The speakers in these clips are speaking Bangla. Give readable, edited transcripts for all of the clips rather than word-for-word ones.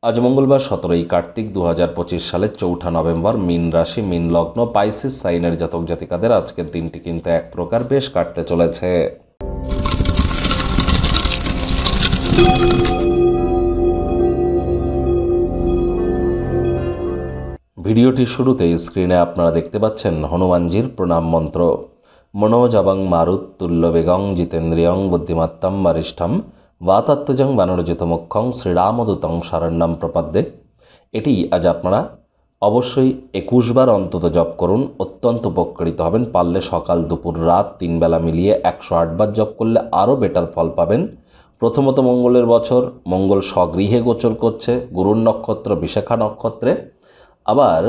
আজ মঙ্গলবার 17ই কার্তিক 2025 সালের 4 নভেম্বর। মীন রাশি, মীন লগ্ন, পাইসিস সাইনের জাতক জাতিকাদের আজকের দিনটি কিন্তু এক প্রকার বেশ কাটতে চলেছে। ভিডিওটির শুরুতেই স্ক্রিনে আপনারা দেখতে পাচ্ছেন হনুমানজির প্রণাম মন্ত্র। মনোজবং মারুত্তুল্য বেগং জিতেন্দ্রিয়ং বুদ্ধিমত্তম বরিষ্ঠম বাতাত্মজং বানরজিতমুখ্যং শ্রীরামদূতং শরণ্যম প্রপদ্যে। এটি আজ আপনারা অবশ্যই 21 বার অন্তত জপ করুন, অত্যন্ত উপকৃত হবেন। পারলে সকাল দুপুর রাত 3 বেলা মিলিয়ে 108 বার জপ করলে আরও বেটার ফল পাবেন। প্রথমত মঙ্গলের বছর, মঙ্গল স্বগৃহে গোচর করছে গুরুর নক্ষত্র বিশাখা নক্ষত্রে। আবার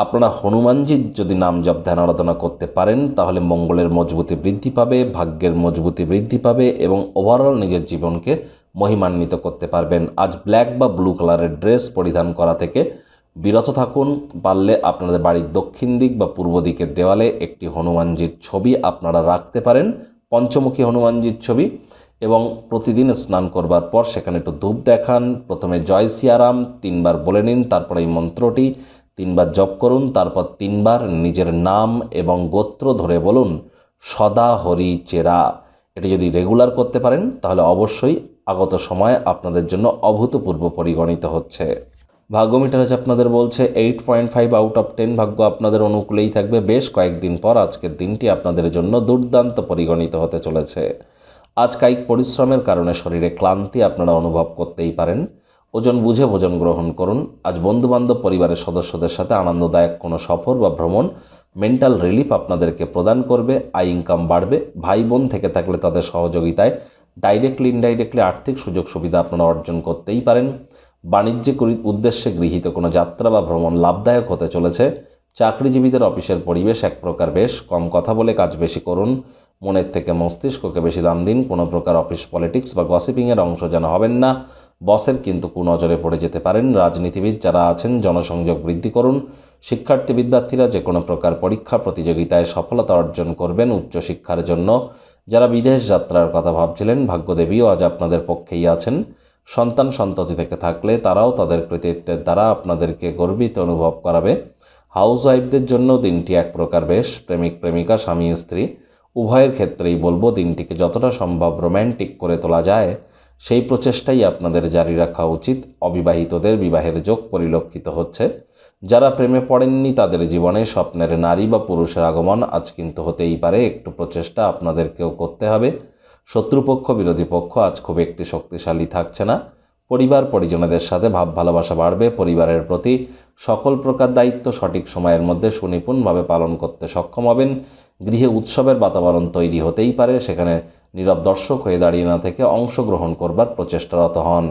আপনারা হনুমানজির যদি নাম জপ ধ্যান আরাধনা করতে পারেন তাহলে মঙ্গলের মজবুতি বৃদ্ধি পাবে, ভাগ্যের মজবুতি বৃদ্ধি পাবে এবং ওভারঅল নিজের জীবনকে মহিমান্বিত করতে পারবেন। আজ ব্ল্যাক বা ব্লু কালারের ড্রেস পরিধান করা থেকে বিরত থাকুন। পারলে আপনাদের বাড়ির দক্ষিণ দিক বা পূর্ব দিকের দেওয়ালে একটি হনুমানজির ছবি আপনারা রাখতে পারেন, পঞ্চমুখী হনুমানজির ছবি, এবং প্রতিদিন স্নান করবার পর সেখানে একটু ধূপ দেখান। প্রথমে জয় সিয়ারাম 3 বার বলে নিন, তারপর এই মন্ত্রটি 3 বার জপ করুন, তারপর 3 বার নিজের নাম এবং গোত্র ধরে বলুন সদা হরি চেরা। এটি যদি রেগুলার করতে পারেন তাহলে অবশ্যই আগত সময় আপনাদের জন্য অভূতপূর্ব পরিগণিত হচ্ছে। ভাগ্য মিটার আজ আপনাদের বলছে 8.5 আউট অফ 10 ভাগ্য আপনাদের অনুকূলেই থাকবে। বেশ কয়েকদিন পর আজকের দিনটি আপনাদের জন্য দুর্দান্ত পরিগণিত হতে চলেছে। আজ কায়িক পরিশ্রমের কারণে শরীরে ক্লান্তি আপনারা অনুভব করতেই পারেন। ওজন বুঝে ভোজন গ্রহণ করুন। আজ বন্ধুবান্ধব পরিবারের সদস্যদের সাথে আনন্দদায়ক কোনো সফর বা ভ্রমণ মেন্টাল রিলিফ আপনাদেরকে প্রদান করবে। আয় ইনকাম বাড়বে। ভাই বোন থেকে থাকলে তাদের সহযোগিতায় ডাইরেক্টলি ইনডাইরেক্টলি আর্থিক সুযোগ সুবিধা আপনারা অর্জন করতেই পারেন। বাণিজ্যিক উদ্দেশ্যে গৃহীত কোনো যাত্রা বা ভ্রমণ লাভদায়ক হতে চলেছে। চাকরিজীবীদের অফিসের পরিবেশ এক প্রকার বেশ। কম কথা বলে কাজ বেশি করুন, মনের থেকে মস্তিষ্ককে বেশি দাম দিন। কোনো প্রকার অফিস পলিটিক্স বা গসিপিংয়ের অংশ যেন হবেন না, বসের কিন্তু কুনজরে পড়ে যেতে পারেন। রাজনীতিবিদ যারা আছেন জনসংযোগ বৃদ্ধি করুন। শিক্ষার্থী বিদ্যার্থীরা যে কোনো প্রকার পরীক্ষা প্রতিযোগিতায় সফলতা অর্জন করবেন। উচ্চশিক্ষার জন্য যারা বিদেশ যাত্রার কথা ভাবছিলেন ভাগ্যদেবীও আজ আপনাদের পক্ষেই আছেন। সন্তান সন্ততি থেকে থাকলে তারাও তাদের কৃতিত্বের দ্বারা আপনাদেরকে গর্বিত অনুভব করাবে। হাউসওয়াইফদের জন্য দিনটি এক প্রকার বেশ। প্রেমিক প্রেমিকা স্বামী স্ত্রী উভয়ের ক্ষেত্রেই বলবো দিনটিকে যতটা সম্ভব রোম্যান্টিক করে তোলা যায় সেই প্রচেষ্টাই আপনাদের জারি রাখা উচিত। অবিবাহিতদের বিবাহের যোগ পরিলক্ষিত হচ্ছে। যারা প্রেমে পড়েননি তাদের জীবনে স্বপ্নের নারী বা পুরুষের আগমন আজ কিন্তু হতেই পারে। একটু প্রচেষ্টা আপনাদেরকেও করতে হবে। শত্রুপক্ষ বিরোধী পক্ষ আজ খুব একটি শক্তিশালী থাকছে না। পরিবার পরিজনদের সাথে ভাব ভালোবাসা বাড়বে। পরিবারের প্রতি সকল প্রকার দায়িত্ব সঠিক সময়ের মধ্যে সুনিপুণভাবে পালন করতে সক্ষম হবেন। গৃহে উৎসবের বাতাবরণ তৈরি হতেই পারে, সেখানে নীরব দর্শক হয়ে দাঁড়িয়ে না থেকে অংশগ্রহণ করবার প্রচেষ্টারত হন।